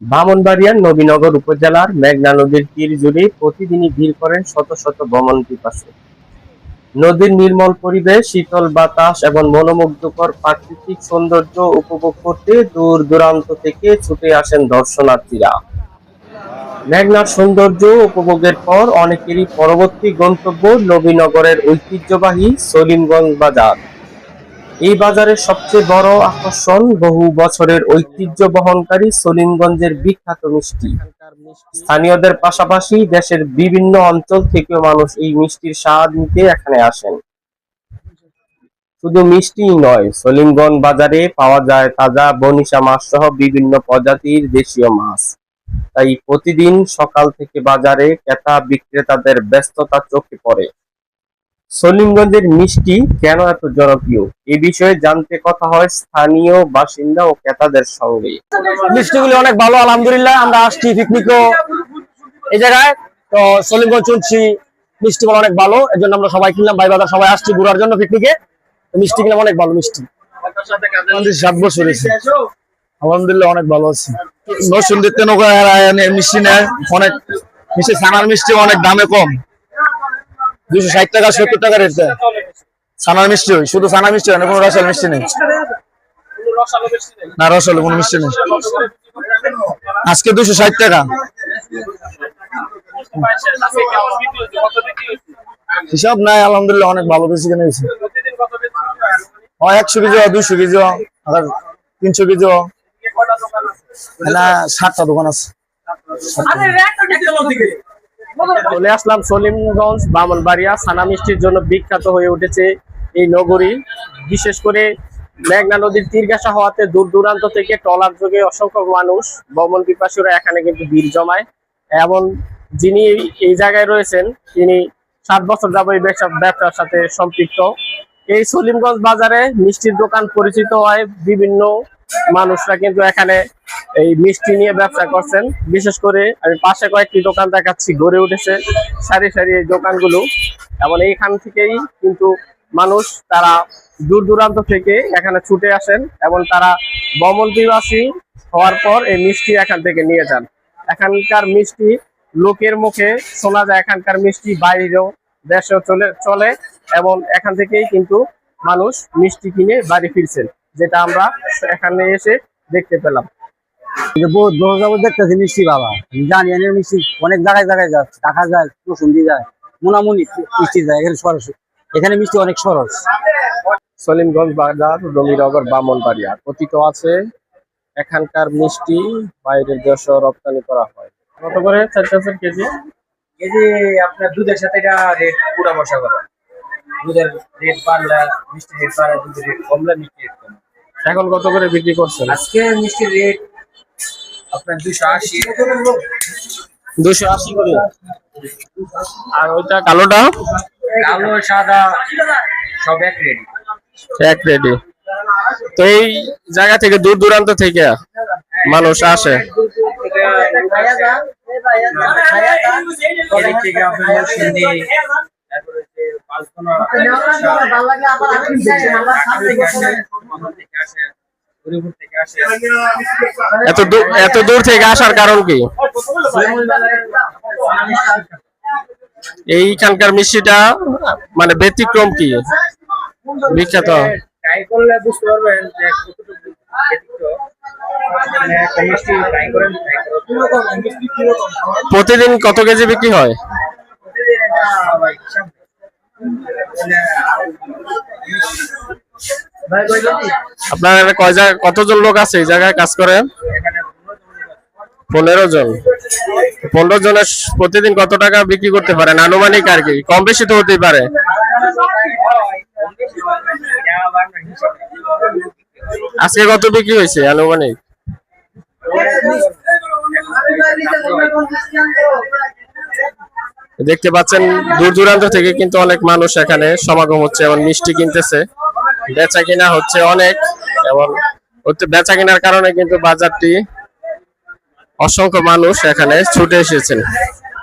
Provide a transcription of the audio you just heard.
ব্রাহ্মণবাড়িয়ার নবীনগর উপজেলার মেঘনা নদীর তীর জুড়ে প্রতিদিনই ভিড় করেন শত শত ভ্রমণ পিপাসু। নদীর নির্মল পরিবেশ, শীতল বাতাস এবং মনোমুগ্ধকর প্রাকৃতিক সৌন্দর্য উপভোগ করতে দূর দূরান্ত থেকে ছুটে আসেন দর্শনার্থীরা। মেঘনার সৌন্দর্য উপভোগের পর অনেকেরই পরবর্তী গন্তব্য নবীনগরের ঐতিহ্যবাহী সলিমগঞ্জ বাজার। এই বাজারের সবচেয়ে বড় আকর্ষণ বহু বছরের ঐতিহ্য বহনকারী সলিমগঞ্জের বিখ্যাত মিষ্টি। স্থানীয়দের পাশাপাশি দেশের বিভিন্ন অঞ্চল থেকেও মানুষ এই মিষ্টির স্বাদ নিতে এখানে আসেন। শুধু মিষ্টিই নয়, সলিমগঞ্জ বাজারে পাওয়া যায় তাজা বনিশা মাছ সহ বিভিন্ন প্রজাতির দেশীয় মাছ। তাই প্রতিদিন সকাল থেকে বাজারে ক্রেতা বিক্রেতাদের ব্যস্ততা চোখে পড়ে। সলিমগঞ্জের মিষ্টি কেন এত জনপ্রিয়, এ বিষয়ে জানতে কথা হয় স্থানীয় বাসিন্দা ও ক্রেতাদের সঙ্গে। মিষ্টিগুলি অনেক ভালো, আলহামদুলিল্লাহ। আমরা আসছি পিকনিকও এই জায়গায়, তো সলিমগঞ্জ শুনছি মিষ্টি অনেক ভালো, এর জন্য আমরা সবাই কিনলাম। ভাই বাজার সবাই আসছি ঘুরার জন্য পিকনিকে, মিষ্টি কিনলাম অনেক ভালো মিষ্টি। 7 বছর হয়েছে, আলহামদুলিল্লাহ অনেক ভালো আছে। নরসিংদীতে মিষ্টি নেয় অনেক মিষ্টি, ছানার মিষ্টি অনেক দামে কম, 260 টাকা 70 টাকা রেট দেয়। ছানার মিষ্টি হয়, শুধু ছানা মিষ্টি হয় না, কোনো রসাল মিষ্টি নেই। না, রসাল কোনো মিষ্টি নেই। আজকে 260 টাকা। হিসাব নাই, আলহামদুলিল্লাহ অনেক ভালো বেশি কিনে গেছে। 100 কেজি 200 কেজি আর 300 কেজি না, 7টা দোকান আছে। চলে আসলাম সলিমগঞ্জ ব্রাহ্মণবাড়িয়া। ছানা মিষ্টির জন্য বিখ্যাত হয়ে উঠেছে এই নগরী। বিশেষ করে মেঘনা নদীর তীর ঘেঁষা হওয়াতে দূর দূরান্ত থেকে ট্রলার যোগে অসংখ্য মানুষ ভ্রমণ পিপাসুরা এখানে কিন্তু ভিড় জমায়। এমন যিনি এই জায়গায় রয়েছেন তিনি 7 বছর যাবত এই ব্যবসার সাথে সম্পৃক্ত। এই সলিমগঞ্জ বাজারে মিষ্টির দোকান পরিচিত হয়, বিভিন্ন মানুষরা কিন্তু এখানে এই মিষ্টি নিয়ে ব্যবসা করছেন। বিশেষ করে আমি পাশে কয়েকটি দোকান দেখাচ্ছি, গড়ে উঠেছে সারি সারি এই দোকানগুলো। এবং এইখান থেকেই কিন্তু মানুষ তারা দূর দূরান্ত থেকে এখানে ছুটে আসেন এবং তারা ভ্রমণ পিপাসী হওয়ার পর এই মিষ্টি এখান থেকে নিয়ে যান। এখানকার মিষ্টি লোকের মুখে শোনা যায়, এখানকার মিষ্টি বাইরেও দেশেও চলে এবং এখান থেকেই কিন্তু মানুষ মিষ্টি কিনে বাড়ি ফিরছেন, যেটা আমরা এখানে এসে দেখতে পেলাম। বহুত বড় যাবো দেখতেছি মিষ্টি বাবা, জানি মিষ্টি অনেক জায়গায় জায়গায় যাচ্ছে, দেখা যায় সুন্দর যায়, মোনামুনি মিষ্টি যায় এখানে সরাসরি। এখানে মিষ্টি অনেক সরস। সলিমগঞ্জ বাজার নবীনগর ব্রাহ্মণবাড়িয়া কথিত আছে এখানকার মিষ্টি বাইরের দেশে রপ্তানি করা হয়। কত করে চাচ্ছেন কেজি? কেজি আপনার দুধের সাথে রেট পুরা বসা করে। দুধের রেট বাড়লে মিষ্টির রেট বাড়ে, দুধের রেট কমলে মিষ্টির রেট কমে। এখন কত করে বিক্রি করছেন? আজকে মিষ্টির রেট আপনার 280 করে। আর ওইটা কালোটা? কালো সাদা সব এক রেডি। এক রেডি। তো এই জায়গা থেকে দূর দূরান্ত থেকে মানুষ আসে। এত দূর থেকে আসার কারণ কি? এইখানকার মিষ্টিটা মানে ব্যতিক্রম কি, বিখ্যাত? ট্রাই করলে বুঝতে পারবেন যে কতটুকু ব্যতিক্রম। মিষ্টি ট্রাই করেন। প্রতিদিন কত কেজি বিক্রি হয়? আপনার কতজন লোক আছে এই জায়গায় কাজ করে? 15 জন। 15 জনের প্রতিদিন কত টাকা বিক্রি করতে পারেন আনুমানিক? আর কি কম বেশি তো হতেই পারে। আজকে কত বিক্রি হয়েছে আনুমানিক? দেখতে পাচ্ছেন দূর দূরান্ত থেকে কিন্তু অনেক মানুষ এখানে সমাগম হচ্ছে এবং মিষ্টি কিনতেছে, বেচা কিনা হচ্ছে অনেক। এবং বেচা কেনার কারণে কিন্তু বাজারটি অসংখ্য মানুষ এখানে ছুটে এসেছেন।